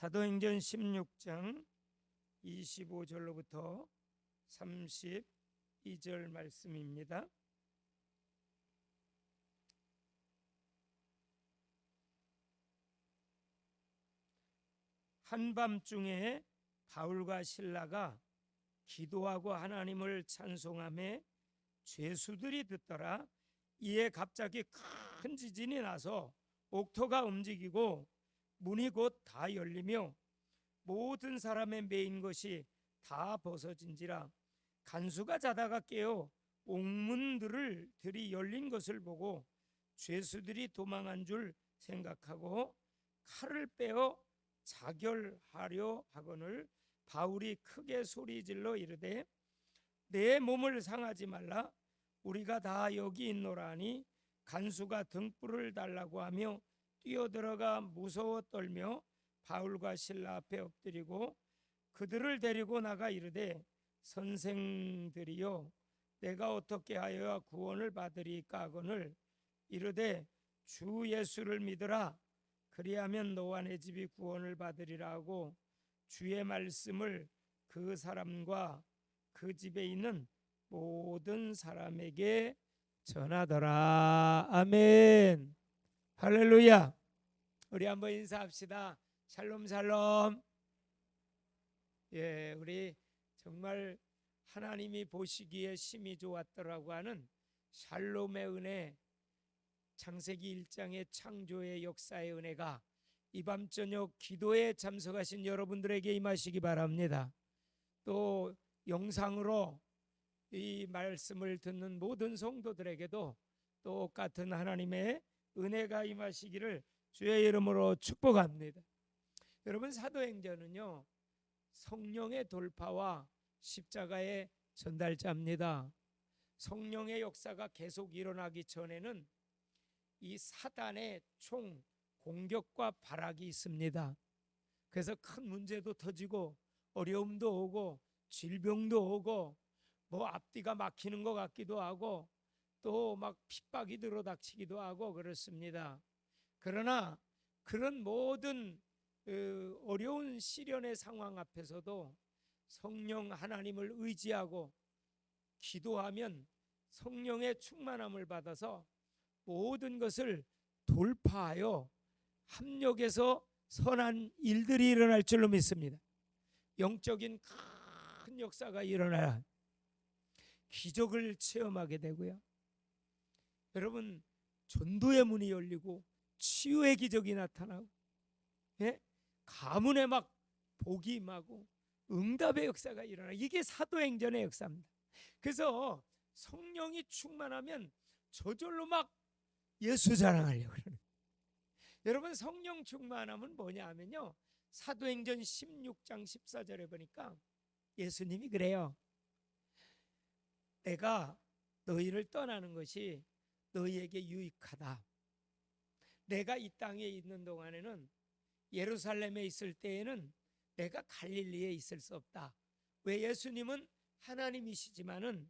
사도행전 16장 25절로부터 32절 말씀입니다. 한밤중에 바울과 실라가 기도하고 하나님을 찬송하며 죄수들이 듣더라. 이에 갑자기 큰 지진이 나서 옥토가 움직이고 문이 곧 다 열리며 모든 사람의 매인 것이 다 벗어진지라. 간수가 자다가 깨어 옥문들을 들이 열린 것을 보고 죄수들이 도망한 줄 생각하고 칼을 빼어 자결하려 하거늘 바울이 크게 소리질러 이르되 내 몸을 상하지 말라. 우리가 다 여기 있노라 하니 간수가 등불을 달라고 하며 뛰어들어가 무서워 떨며 바울과 실라 앞에 엎드리고 그들을 데리고 나가 이르되 선생들이여 내가 어떻게 하여야 구원을 받으리까 하거늘 이르되 주 예수를 믿으라. 그리하면 너와 내 집이 구원을 받으리라 하고 주의 말씀을 그 사람과 그 집에 있는 모든 사람에게 전하더라. 아멘. 할렐루야. 우리 한번 인사합시다. 샬롬 샬롬. 예, 우리 정말 하나님이 보시기에 심히 좋았더라고 하는 샬롬의 은혜, 창세기 1장의 창조의 역사의 은혜가 이 밤 저녁 기도에 참석하신 여러분들에게 임하시기 바랍니다. 또 영상으로 이 말씀을 듣는 모든 성도들에게도 똑같은 하나님의 은혜가 임하시기를 주의 이름으로 축복합니다. 여러분, 사도행전은요 성령의 돌파와 십자가의 전달자입니다. 성령의 역사가 계속 일어나기 전에는 이 사단의 총 공격과 발악이 있습니다. 그래서 큰 문제도 터지고 어려움도 오고 질병도 오고 뭐 앞뒤가 막히는 것 같기도 하고 또 막 핍박이 들어닥치기도 하고 그렇습니다. 그러나 그런 모든 어려운 시련의 상황 앞에서도 성령 하나님을 의지하고 기도하면 성령의 충만함을 받아서 모든 것을 돌파하여 합력해서 선한 일들이 일어날 줄로 믿습니다. 영적인 큰 역사가 일어나야 기적을 체험하게 되고요. 여러분, 전도의 문이 열리고 치유의 기적이 나타나고, 예? 가문에 막 복이 임하고 응답의 역사가 일어나. 이게 사도행전의 역사입니다. 그래서 성령이 충만하면 저절로 막 예수 자랑하려고 그러는. 여러분, 성령 충만함은 뭐냐 하면요, 사도행전 16장 14절에 보니까 예수님이 그래요. 내가 너희를 떠나는 것이 너희에게 유익하다. 내가 이 땅에 있는 동안에는 예루살렘에 있을 때에는 내가 갈릴리에 있을 수 없다. 왜? 예수님은 하나님이시지만은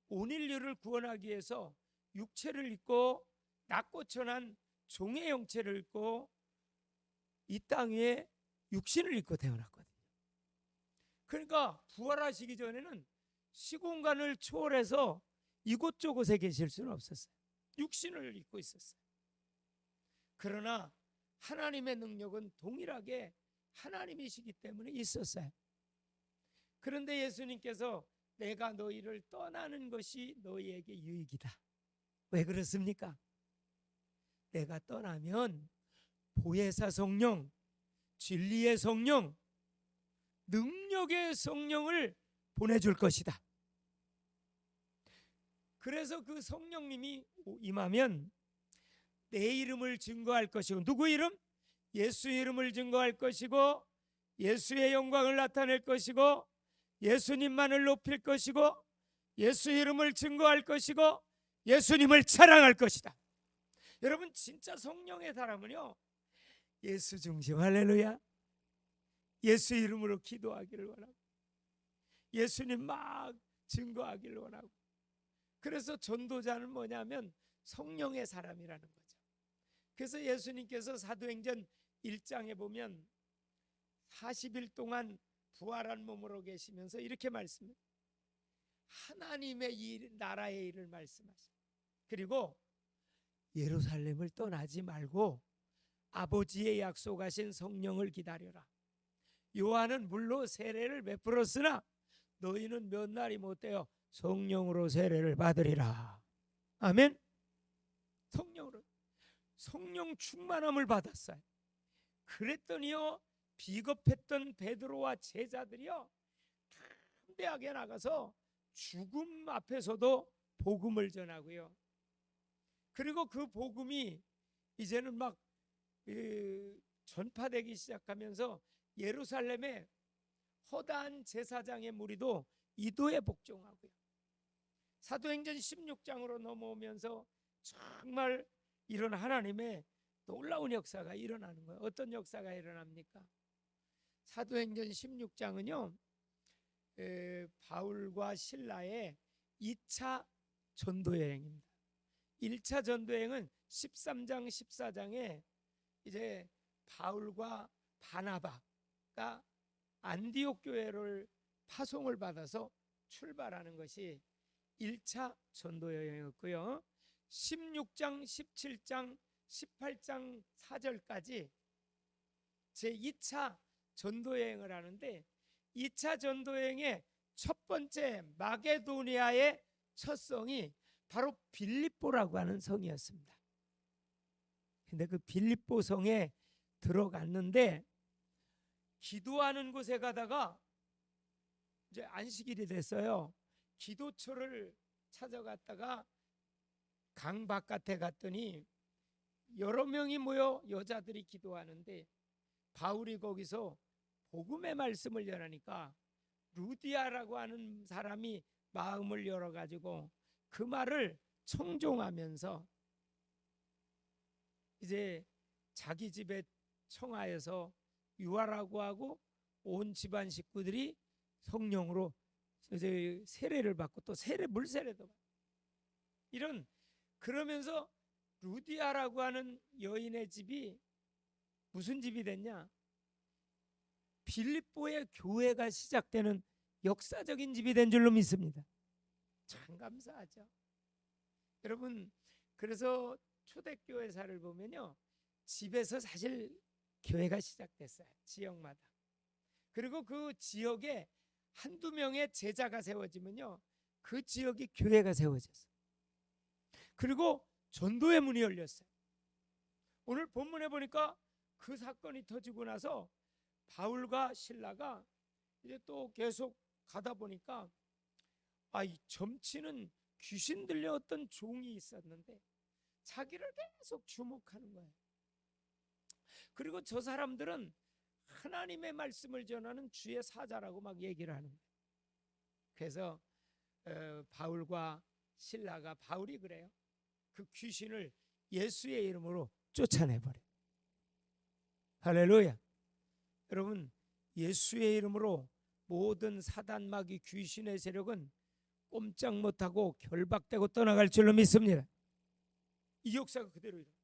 온 인류를 구원하기 위해서 육체를 입고 낮고 천한 종의 형체를 입고 이 땅 위에 육신을 입고 태어났거든요. 그러니까 부활하시기 전에는 시공간을 초월해서 이곳저곳에 계실 수는 없었어요. 육신을 입고 있었어요. 그러나 하나님의 능력은 동일하게 하나님이시기 때문에 있었어요. 그런데 예수님께서 내가 너희를 떠나는 것이 너희에게 유익이다. 왜 그렇습니까? 내가 떠나면 보혜사 성령, 진리의 성령, 능력의 성령을 보내줄 것이다. 그래서 그 성령님이 임하면 내 이름을 증거할 것이고, 누구 이름? 예수의 이름을 증거할 것이고, 예수의 영광을 나타낼 것이고, 예수님만을 높일 것이고, 예수의 이름을 증거할 것이고, 예수님을 자랑할 것이다. 여러분, 진짜 성령의 사람은요 예수 중심. 할렐루야. 예수 이름으로 기도하기를 원하고 예수님 막 증거하기를 원하고. 그래서 전도자는 뭐냐면 성령의 사람이라는 거죠. 그래서 예수님께서 사도행전 1장에 보면 40일 동안 부활한 몸으로 계시면서 이렇게 말씀해요. 하나님의 이 나라의 일을 말씀하셔요. 그리고 예루살렘을 떠나지 말고 아버지의 약속하신 성령을 기다려라. 요한은 물로 세례를 베풀었으나 너희는 몇 날이 못되어 성령으로 세례를 받으리라. 아멘. 성령으로, 성령 충만함을 받았어요. 그랬더니요, 비겁했던 베드로와 제자들이요 담대하게 나가서 죽음 앞에서도 복음을 전하고요. 그리고 그 복음이 이제는 막 전파되기 시작하면서 예루살렘에 허다한 제사장의 무리도 이도에 복종하고요. 사도행전 16장으로 넘어오면서 정말 이런 하나님의 놀라운 역사가 일어나는 거예요. 어떤 역사가 일어납니까? 사도행전 16장은요 바울과 신라의 2차 전도여행입니다. 1차 전도여행은 13장 14장에 이제 바울과 바나바가 안디옥 교회를 파송을 받아서 출발하는 것이 1차 전도여행이었고요. 16장, 17장, 18장 4절까지 제2차 전도여행을 하는데 2차 전도여행의 첫 번째 마게도니아의 첫 성이 바로 빌립보라고 하는 성이었습니다. 근데 그 빌립보 성에 들어갔는데 기도하는 곳에 가다가 이제 안식일이 됐어요. 기도처를 찾아갔다가 강 바깥에 갔더니 여러 명이 모여 여자들이 기도하는데 바울이 거기서 복음의 말씀을 전하니까 루디아라고 하는 사람이 마음을 열어가지고 그 말을 청종하면서 이제 자기 집에 청하여서 유아라고 하고 온 집안 식구들이 성령으로 이제 세례를 받고 또 물세례도 받고 이런 그러면서 루디아라고 하는 여인의 집이 무슨 집이 됐냐? 빌립보의 교회가 시작되는 역사적인 집이 된 줄로 믿습니다. 참 감사하죠. 여러분 그래서 초대교회사를 보면요 집에서 사실 교회가 시작됐어요. 지역마다. 그리고 그 지역에 한두 명의 제자가 세워지면요 그 지역이 교회가 세워졌어요. 그리고 전도의 문이 열렸어요. 오늘 본문에 보니까 그 사건이 터지고 나서 바울과 신라가 이제 또 계속 가다 보니까 이 점치는 귀신 들려왔던 종이 있었는데 자기를 계속 주목하는 거예요. 그리고 저 사람들은 하나님의 말씀을 전하는 주의 사자라고 막 얘기를 하는 거예요. 그래서 바울과 신라가 바울이 그래요. 그 귀신을 예수의 이름으로 쫓아내버려요. 할렐루야. 여러분 예수의 이름으로 모든 사단 마귀 귀신의 세력은 꼼짝 못하고 결박되고 떠나갈 줄로 믿습니다. 이 역사가 그대로 일어나요.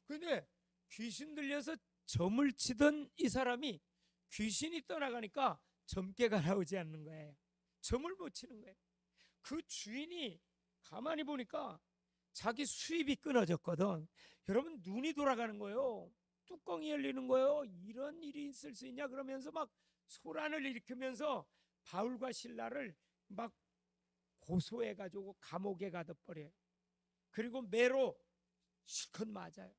그런데 귀신 들려서 점을 치던 이 사람이 귀신이 떠나가니까 점괘가 나오지 않는 거예요. 점을 못 치는 거예요. 그 주인이 가만히 보니까 자기 수입이 끊어졌거든. 여러분 눈이 돌아가는 거예요. 뚜껑이 열리는 거예요. 이런 일이 있을 수 있냐 그러면서 막 소란을 일으키면서 바울과 신라를 막 고소해가지고 감옥에 가둬버려요. 그리고 매로 실컷 맞아요.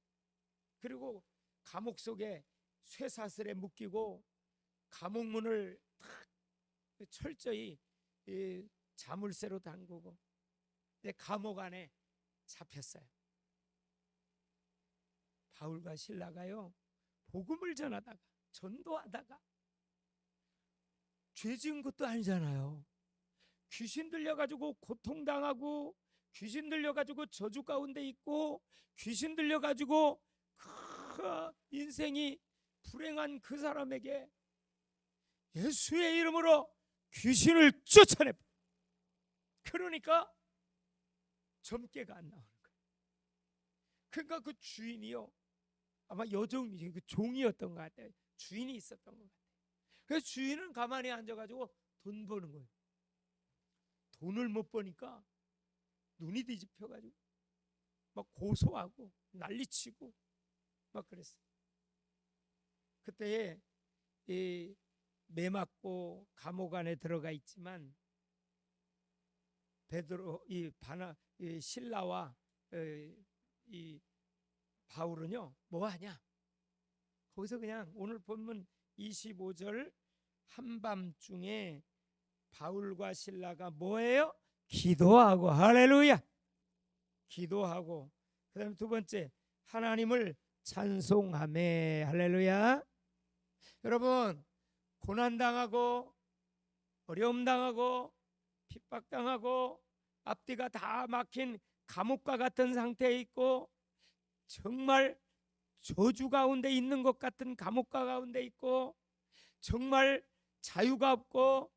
그리고 감옥 속에 쇠사슬에 묶이고 감옥 문을 탁 철저히 자물쇠로 잠그고 감옥 안에 잡혔어요. 바울과 신라가요 복음을 전하다가 전도하다가 죄 지은 것도 아니잖아요. 귀신 들려가지고 고통당하고 귀신 들려가지고 저주 가운데 있고 귀신 들려가지고 그 인생이 불행한 그 사람에게 예수의 이름으로 귀신을 쫓아내. 그러니까 점괘가 안 나오는 거예요. 그러니까 그 주인이요 아마 여종이 그 종이었던 것 같아요. 주인이 있었던 것 같아요. 그래서 주인은 가만히 앉아가지고 돈 버는 거예요. 돈을 못 버니까 눈이 뒤집혀가지고 막 고소하고 난리치고 막 그랬어요. 그때 이 매 맞고 감옥 안에 들어가 있지만 베드로 이 신라와 이 바울은요 뭐 하냐? 거기서 그냥 오늘 본문 25절 한밤중에 바울과 신라가 뭐예요? 기도하고. 할렐루야. 기도하고 그다음에 두 번째 하나님을 찬송하며. 할렐루야. 여러분 고난당하고 어려움당하고 핍박당하고 앞뒤가 다 막힌 감옥과 같은 상태에 있고 정말 저주 가운데 있는 것 같은 감옥과 가운데 있고 정말 자유가 없고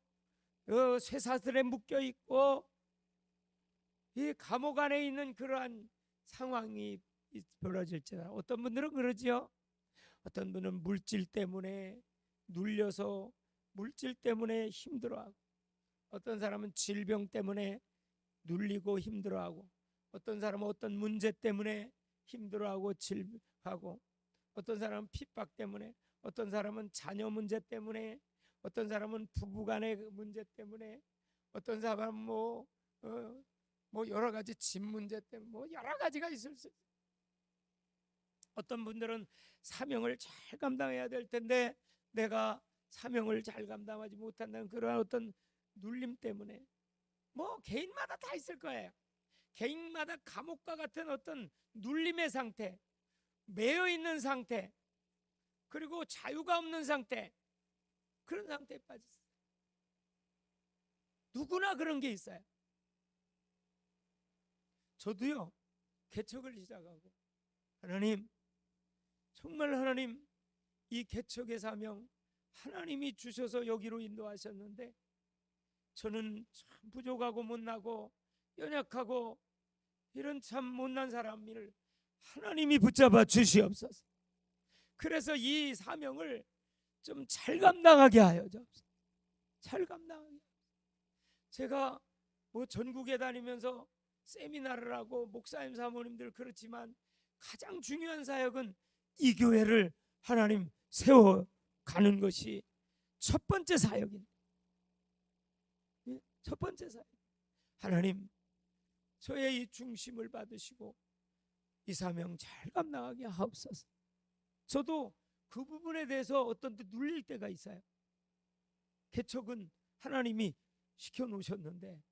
쇠사슬에 묶여 있고 이 감옥 안에 있는 그러한 상황이 벌어질지라. 어떤 분들은 그러지요. 어떤 분은 물질 때문에 눌려서 물질 때문에 힘들어하고, 어떤 사람은 질병 때문에 눌리고 힘들어하고, 어떤 사람은 어떤 문제 때문에 힘들어하고 질하고, 어떤 사람은 핍박 때문에, 어떤 사람은 자녀 문제 때문에, 어떤 사람은 부부간의 문제 때문에, 어떤 사람은 뭐 여러 가지 집 문제 때문에 뭐 여러 가지가 있을 수 있어요. 어떤 분들은 사명을 잘 감당해야 될 텐데 내가 사명을 잘 감당하지 못한다는 그러한 어떤 눌림 때문에 뭐 개인마다 다 있을 거예요. 개인마다 감옥과 같은 어떤 눌림의 상태, 매여 있는 상태, 그리고 자유가 없는 상태, 그런 상태에 빠졌어요. 누구나 그런 게 있어요. 저도요 개척을 시작하고 하나님, 정말 하나님 이 개척의 사명 하나님이 주셔서 여기로 인도하셨는데 저는 참 부족하고 못나고 연약하고 이런 참 못난 사람을 하나님이 붙잡아 주시옵소서. 그래서 이 사명을 좀 잘 감당하게 하여 주옵소서. 잘 감당하게. 제가 뭐 전국에 다니면서 세미나를 하고 목사님 사모님들 그렇지만 가장 중요한 사역은 이 교회를 하나님 세워가는 것이 첫 번째 사역입니다. 첫 번째 사역. 하나님 저의 이 중심을 받으시고 이 사명 잘 감당하게 하옵소서. 저도 그 부분에 대해서 어떤 때 눌릴 때가 있어요. 개척은 하나님이 시켜놓으셨는데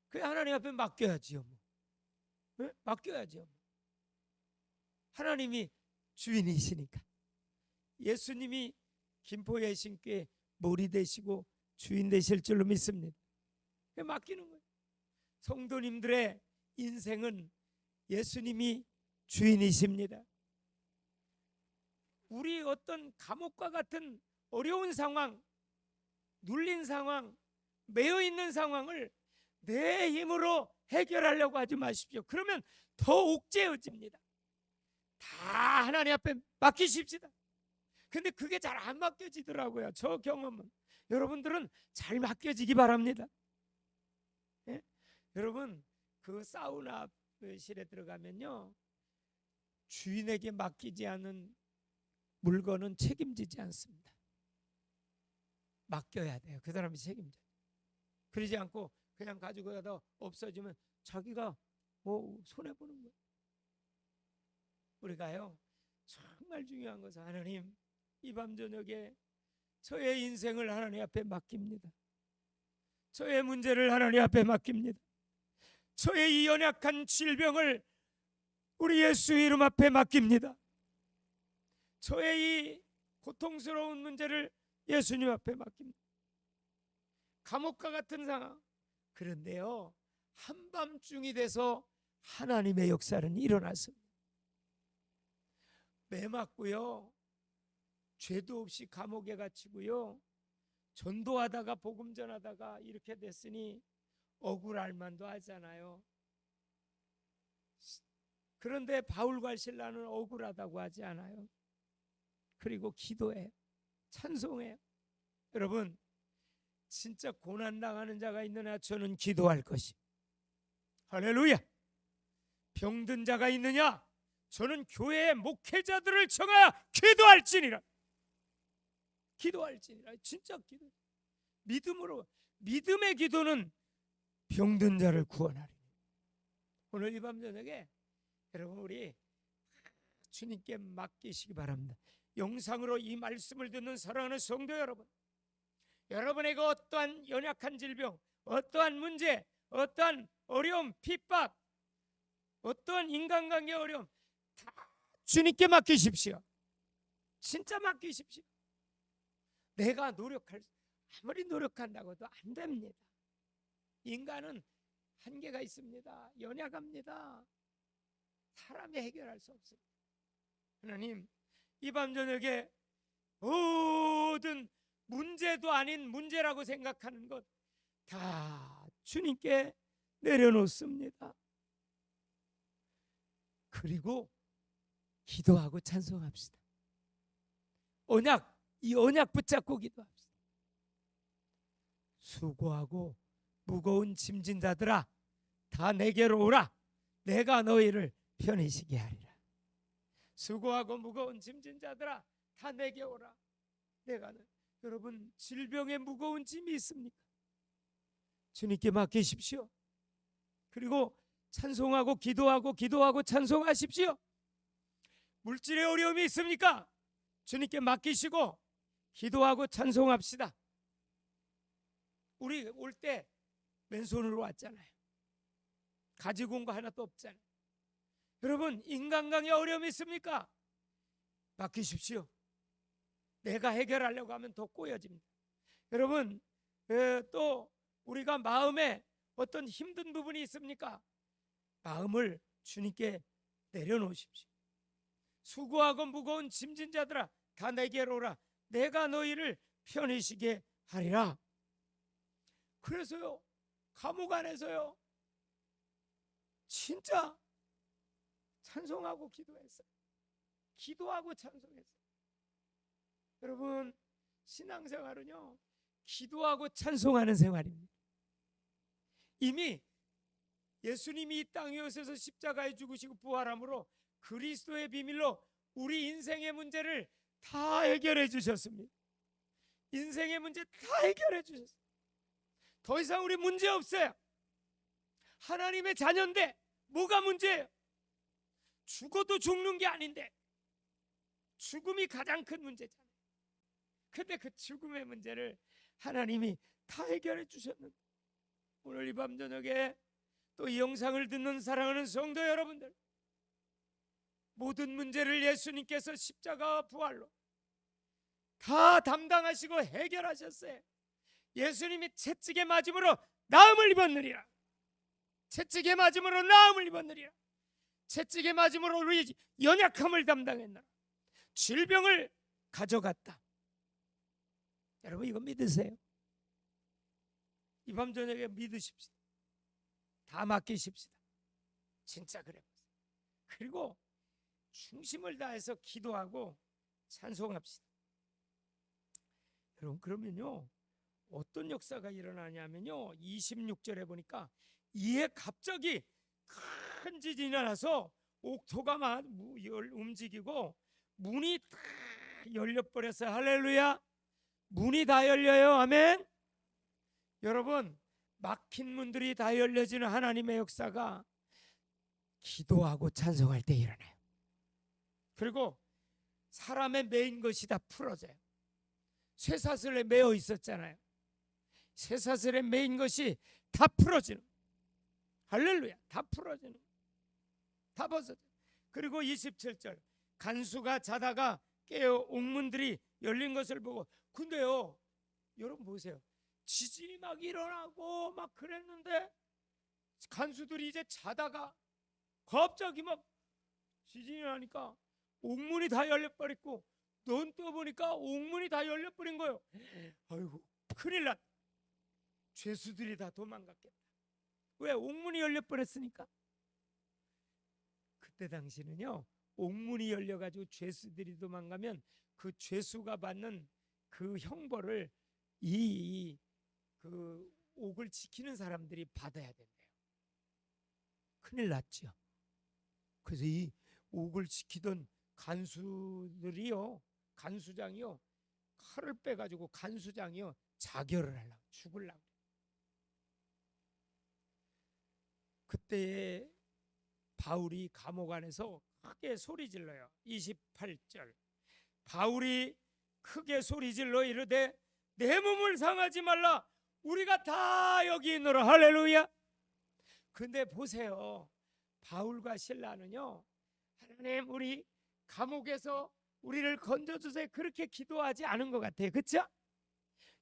그 하나님 앞에 맡겨야지요. 네? 맡겨야죠. 하나님이 주인이시니까. 예수님이 김포 예신교회 머리 되시고 주인 되실 줄로 믿습니다. 맡기는 거예요. 성도님들의 인생은 예수님이 주인이십니다. 우리 어떤 감옥과 같은 어려운 상황, 눌린 상황, 매여 있는 상황을 내 힘으로 해결하려고 하지 마십시오. 그러면 더 옥죄어집니다. 다 하나님 앞에 맡기십시다. 근데 그게 잘 안 맡겨지더라고요. 저 경험은. 여러분들은 잘 맡겨지기 바랍니다. 예? 여러분 그 사우나실에 들어가면요 주인에게 맡기지 않은 물건은 책임지지 않습니다. 맡겨야 돼요. 그 사람이 책임져. 그러지 않고 그냥 가지고 가다 없어지면 자기가 손해보는 거예요. 우리가요 정말 중요한 것은 하나님 이 밤 저녁에 저의 인생을 하나님 앞에 맡깁니다. 저의 문제를 하나님 앞에 맡깁니다. 저의 이 연약한 질병을 우리 예수 이름 앞에 맡깁니다. 저의 이 고통스러운 문제를 예수님 앞에 맡깁니다. 감옥과 같은 상황. 그런데요 한밤중이 돼서 하나님의 역사는 일어났습니다. 매 맞고요 죄도 없이 감옥에 갇히고요 전도하다가 복음 전하다가 이렇게 됐으니 억울할 만도 하잖아요. 그런데 바울과 실라는 억울하다고 하지 않아요. 그리고 기도해요. 찬송해요. 여러분, 진짜 고난당하는 자가 있느냐? 저는 기도할 것이. 할렐루야. 병든 자가 있느냐? 저는 교회의 목회자들을 청하여 기도할지니라. 기도할지니라. 진짜 기도. 믿음으로. 믿음의 기도는 병든 자를 구원하리. 오늘 이 밤 저녁에 여러분 우리 주님께 맡기시기 바랍니다. 영상으로 이 말씀을 듣는 사랑하는 성도 여러분, 여러분에게 어떠한 연약한 질병, 어떠한 문제, 어떠한 어려움, 핍박, 어떠한 인간관계 어려움 다 주님께 맡기십시오. 진짜 맡기십시오. 내가 아무리 노력한다고도 안 됩니다. 인간은 한계가 있습니다. 연약합니다. 사람이 해결할 수 없습니다. 하나님, 이 밤 저녁에 모든 문제도 아닌 문제라고 생각하는 것 다 주님께 내려놓습니다. 그리고 기도하고 찬송합시다. 이 언약 붙잡고 기도합시다. 수고하고 무거운 짐진 자들아, 다 내게로 오라. 내가 너희를 편히 쉬게 하리라. 수고하고 무거운 짐진 자들아, 다 내게 오라. 여러분, 질병에 무거운 짐이 있습니까? 주님께 맡기십시오. 그리고 찬송하고 기도하고 찬송하십시오. 물질의 어려움이 있습니까? 주님께 맡기시고 기도하고 찬송합시다. 우리 올 때 맨손으로 왔잖아요. 가지고 온 거 하나도 없잖아요. 여러분, 인간관계 어려움이 있습니까? 맡기십시오. 내가 해결하려고 하면 더 꼬여집니다. 여러분, 또 우리가 마음에 어떤 힘든 부분이 있습니까? 마음을 주님께 내려놓으십시오. 수고하고 무거운 짐진 자들아, 다 내게로 오라. 내가 너희를 편히 쉬게 하리라. 그래서요, 감옥 안에서요, 진짜 찬송하고 기도했어요. 기도하고 찬송했어요. 여러분, 신앙생활은요, 기도하고 찬송하는 생활입니다. 이미 예수님이 이 땅에 오셔서 십자가에 죽으시고 부활함으로 그리스도의 비밀로 우리 인생의 문제를 다 해결해 주셨습니다. 인생의 문제 다 해결해 주셨어요. 더 이상 우리 문제 없어요. 하나님의 자녀인데 뭐가 문제예요? 죽어도 죽는 게 아닌데 죽음이 가장 큰 문제잖아요. 근데 그 죽음의 문제를 하나님이 다 해결해 주셨는데, 오늘 이 밤 저녁에 또 이 영상을 듣는 사랑하는 성도 여러분들, 모든 문제를 예수님께서 십자가와 부활로 다 담당하시고 해결하셨어요. 예수님이 채찍에 맞음으로 나음을 입었느니라. 채찍에 맞음으로 나음을 입었느니라. 채찍에 맞음으로 우리 연약함을 담당했느라. 질병을 가져갔다. 여러분, 이거 믿으세요? 이 밤 저녁에 믿으십시다. 다 맡기십시다. 진짜 그래. 그리고 중심을 다해서 기도하고 찬송합시다. 여러분, 그러면요, 어떤 역사가 일어나냐면요, 26절에 보니까 이에 갑자기 큰 지진이 나서 옥토가 막 움직이고 문이 다 열려버렸어요. 할렐루야. 문이 다 열려요. 아멘. 여러분, 막힌 문들이 다 열려지는 하나님의 역사가 기도하고 찬송할 때 일어나요. 그리고 사람의 매인 것이 다 풀어져요. 쇠사슬에 매어 있었잖아요. 쇠사슬에 매인 것이 다 풀어지는. 할렐루야. 다 풀어지는. 다 벗어져. 그리고 27절, 간수가 자다가 깨어 옥문들이 열린 것을 보고, 근데요, 여러분 보세요. 지진이 막 일어나고 막 그랬는데 간수들이 이제 자다가 갑자기 막 지진이 나니까 옥문이 다 열려버렸고, 눈 떠보니까 옥문이 다 열려버린 거예요. 아이고, 큰일 났다. 죄수들이 다 도망갔겠다. 왜? 옥문이 열려버렸으니까. 그때 당시는요, 옥문이 열려가지고 죄수들이 도망가면 그 죄수가 받는 그 형벌을 그 옥을 지키는 사람들이 받아야 된대요. 큰일 났죠. 그래서 이 옥을 지키던 간수들이요, 간수장이요, 칼을 빼가지고 간수장이요 자결을 하려고, 죽으려고. 그때에 바울이 감옥 안에서 크게 소리 질러요. 28절, 바울이 크게 소리 질러 이르되 내 몸을 상하지 말라, 우리가 다 여기 있노라. 할렐루야. 근데 보세요, 바울과 실라는요, 하나님 우리 감옥에서 우리를 건져주세요 그렇게 기도하지 않은 것 같아요. 그렇죠?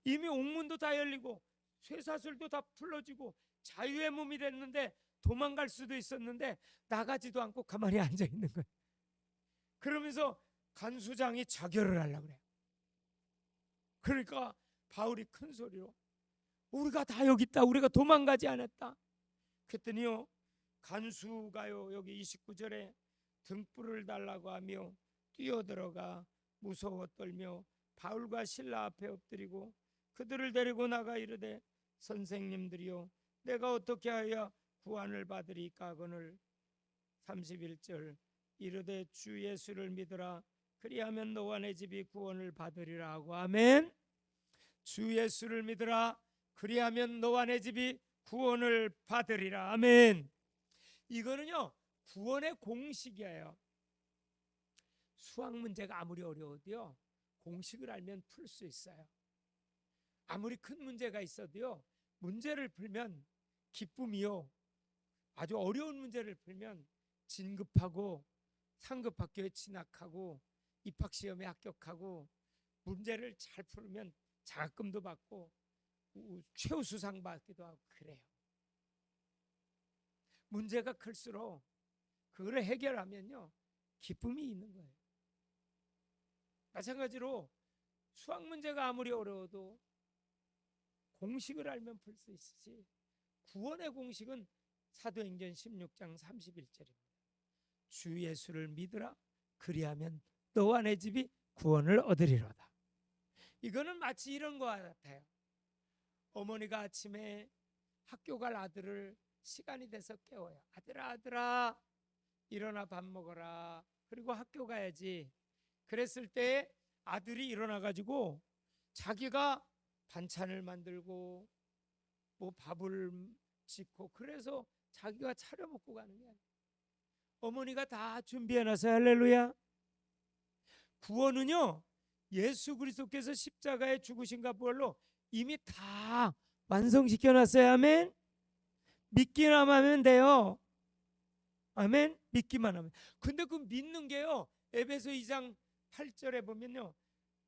이미 옥문도 다 열리고 쇠사슬도 다 풀어지고 자유의 몸이 됐는데 도망갈 수도 있었는데 나가지도 않고 가만히 앉아 있는 거예요. 그러면서 간수장이 자결을 하려고 그래요. 그러니까 바울이 큰 소리로 우리가 다 여기 있다, 우리가 도망가지 않았다. 그랬더니요, 간수가요 여기 29절에 등불을 달라고 하며 뛰어들어가 무서워 떨며 바울과 실라 앞에 엎드리고 그들을 데리고 나가 이르되 선생님들이요 내가 어떻게 하여 구원을 받으리까 하거늘. 31절, 이르되 주 예수를 믿으라 그리하면 너와 내 집이 구원을 받으리라 하고. 아멘. 주 예수를 믿으라 그리하면 너와 내 집이 구원을 받으리라. 아멘. 이거는요 구원의 공식이에요. 수학 문제가 아무리 어려워도요 공식을 알면 풀 수 있어요. 아무리 큰 문제가 있어도요 문제를 풀면 기쁨이요, 아주 어려운 문제를 풀면 진급하고 상급학교에 진학하고 입학시험에 합격하고 문제를 잘 풀면 장학금도 받고 최우수상 받기도 하고 그래요. 문제가 클수록 그걸 해결하면요 기쁨이 있는 거예요. 마찬가지로 수학 문제가 아무리 어려워도 공식을 알면 풀 수 있지. 구원의 공식은 사도행전 16장 31절입니다. 주 예수를 믿으라 그리하면 너와 내 집이 구원을 얻으리로다. 이거는 마치 이런 것 같아요. 어머니가 아침에 학교 갈 아들을 시간이 돼서 깨워요. 아들아 아들아 일어나 밥 먹어라, 그리고 학교 가야지. 그랬을 때 아들이 일어나 가지고 자기가 반찬을 만들고 뭐 밥을 짓고 그래서 자기가 차려 먹고 가는 게 아니에요. 어머니가 다 준비해 놨어요. 할렐루야. 구원은요 예수 그리스도께서 십자가에 죽으신가 부활로 이미 다 완성시켜 놨어요. 아멘. 믿기만 하면 돼요. 아멘. 믿기만 하면. 근데 그 믿는 게요 에베소 2장 8절에 보면요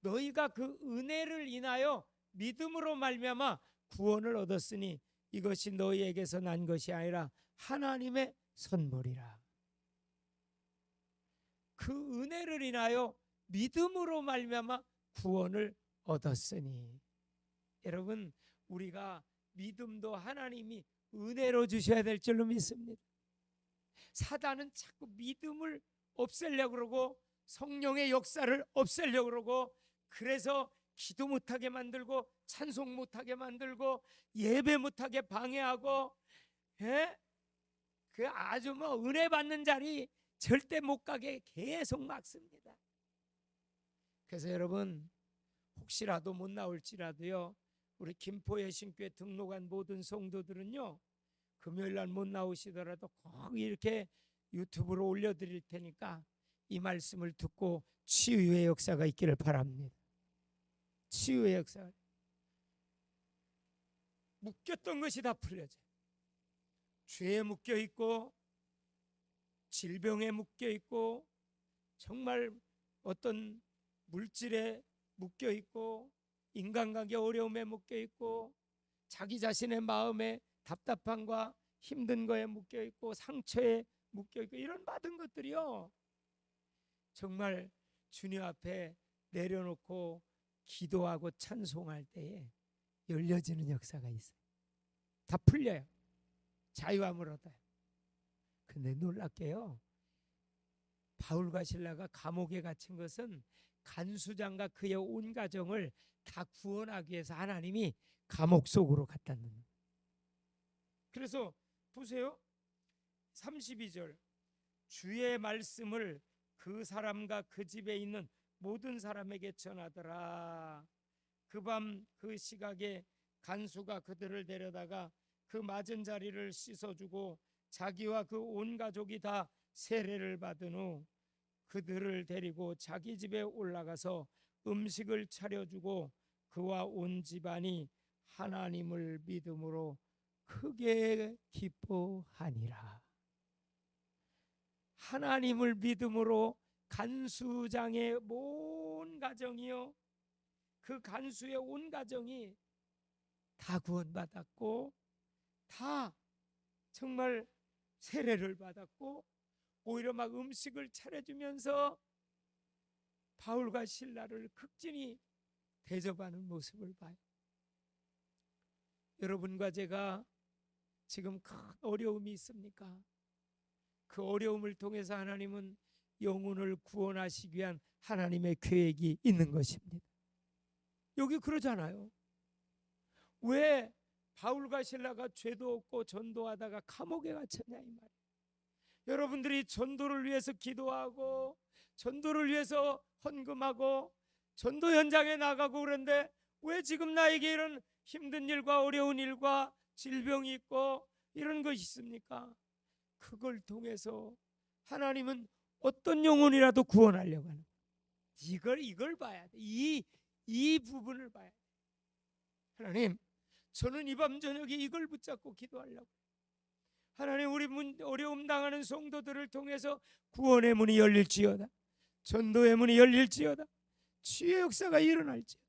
너희가 그 은혜를 인하여 믿음으로 말미암아 구원을 얻었으니 이것이 너희에게서 난 것이 아니라 하나님의 선물이라. 그 은혜를 인하여 믿음으로 말미암아 구원을 얻었으니. 여러분 우리가 믿음도 하나님이 은혜로 주셔야 될 줄로 믿습니다. 사단은 자꾸 믿음을 없애려고 그러고 성령의 역사를 없애려고 그러고 그래서 기도 못하게 만들고 찬송 못하게 만들고 예배 못하게 방해하고 그 아주 뭐 은혜 받는 자리 절대 못 가게 계속 막습니다. 그래서 여러분 혹시라도 못 나올지라도요 우리 김포의 신교회 등록한 모든 성도들은요 금요일날 못 나오시더라도 꼭 이렇게 유튜브로 올려드릴 테니까 이 말씀을 듣고 치유의 역사가 있기를 바랍니다. 치유의 역사. 묶였던 것이 다 풀려져요. 죄에 묶여 있고 질병에 묶여 있고 정말 어떤 물질에 묶여 있고 인간관계 어려움에 묶여 있고 자기 자신의 마음에 답답함과 힘든 거에 묶여 있고 상처에 묶여 있고 이런 모든 것들이요 정말 주님 앞에 내려놓고 기도하고 찬송할 때에 열려지는 역사가 있어요. 다 풀려요. 자유함을 얻어요. 근데 놀랍게요 바울과 실라가 감옥에 갇힌 것은 간수장과 그의 온 가정을 다 구원하기 위해서 하나님이 감옥 속으로 갖다 놓는. 그래서 보세요. 32절 주의 말씀을 그 사람과 그 집에 있는 모든 사람에게 전하더라. 그 밤 그 시각에 간수가 그들을 데려다가 그 맞은 자리를 씻어주고 자기와 그 온 가족이 다 세례를 받은 후 그들을 데리고 자기 집에 올라가서 음식을 차려주고 그와 온 집안이 하나님을 믿음으로 크게 기뻐하니라. 하나님을 믿음으로 간수장의 온 가정이요, 그 간수의 온 가정이 다 구원받았고 다 정말 세례를 받았고 오히려 막 음식을 차려주면서 바울과 실라를 극진히 대접하는 모습을 봐요. 여러분과 제가 지금 큰 어려움이 있습니까? 그 어려움을 통해서 하나님은 영혼을 구원하시기 위한 하나님의 계획이 있는 것입니다. 여기 그러잖아요. 왜 바울과 실라가 죄도 없고 전도하다가 감옥에 갇혔냐 이 말이에요. 여러분들이 전도를 위해서 기도하고 전도를 위해서 헌금하고 전도 현장에 나가고 그런데 왜 지금 나에게 이런 힘든 일과 어려운 일과 질병이 있고 이런 것이 있습니까? 그걸 통해서 하나님은 어떤 영혼이라도 구원하려고 하는 이걸 봐야 돼. 이 부분을 봐야 돼. 하나님, 저는 이 밤 저녁에 이걸 붙잡고 기도하려고. 하나님, 우리 어려움 당하는 성도들을 통해서 구원의 문이 열릴지어다. 전도의 문이 열릴지어다. 치유의 역사가 일어날지어다.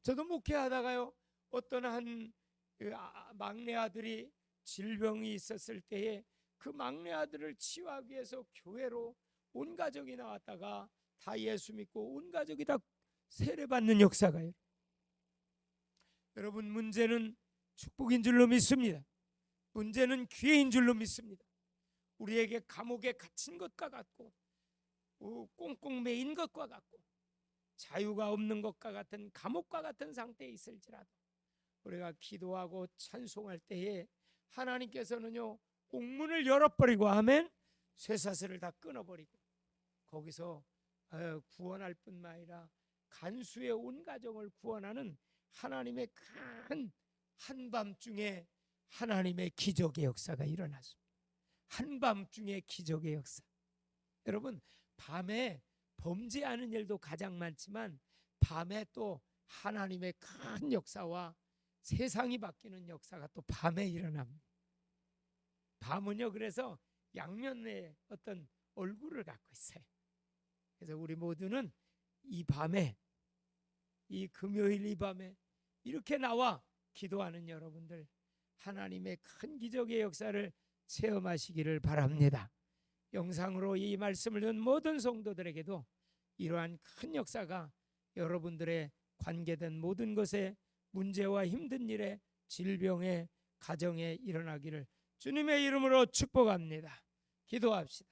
저도 목회하다가요, 어떤 한 막내 아들이 질병이 있었을 때에 그 막내 아들을 치유하기 위해서 교회로 온 가족이 나왔다가 다 예수 믿고 온 가족이 다 세례받는 역사가 일어나요. 여러분, 문제는 축복인 줄로 믿습니다. 문제는 기회인 줄로 믿습니다. 우리에게 감옥에 갇힌 것과 같고 꽁꽁 매인 것과 같고 자유가 없는 것과 같은 감옥과 같은 상태에 있을지라도 우리가 기도하고 찬송할 때에 하나님께서는요 옥문을 열어버리고 아멘 쇠사슬을 다 끊어버리고 거기서 구원할 뿐만 아니라 간수의 온 가정을 구원하는 하나님의 큰 한밤중에 하나님의 기적의 역사가 일어났습니다. 한밤중에 기적의 역사. 여러분, 밤에 범죄하는 일도 가장 많지만 밤에 또 하나님의 큰 역사와 세상이 바뀌는 역사가 또 밤에 일어납니다. 밤은요 그래서 양면의 어떤 얼굴을 갖고 있어요. 그래서 우리 모두는 이 밤에, 이 금요일 이 밤에 이렇게 나와 기도하는 여러분들 하나님의 큰 기적의 역사를 체험하시기를 바랍니다. 영상으로 이 말씀을 듣는 모든 성도들에게도 이러한 큰 역사가 여러분들의 관계된 모든 것에 문제와 힘든 일에 질병에 가정에 일어나기를 주님의 이름으로 축복합니다. 기도합시다.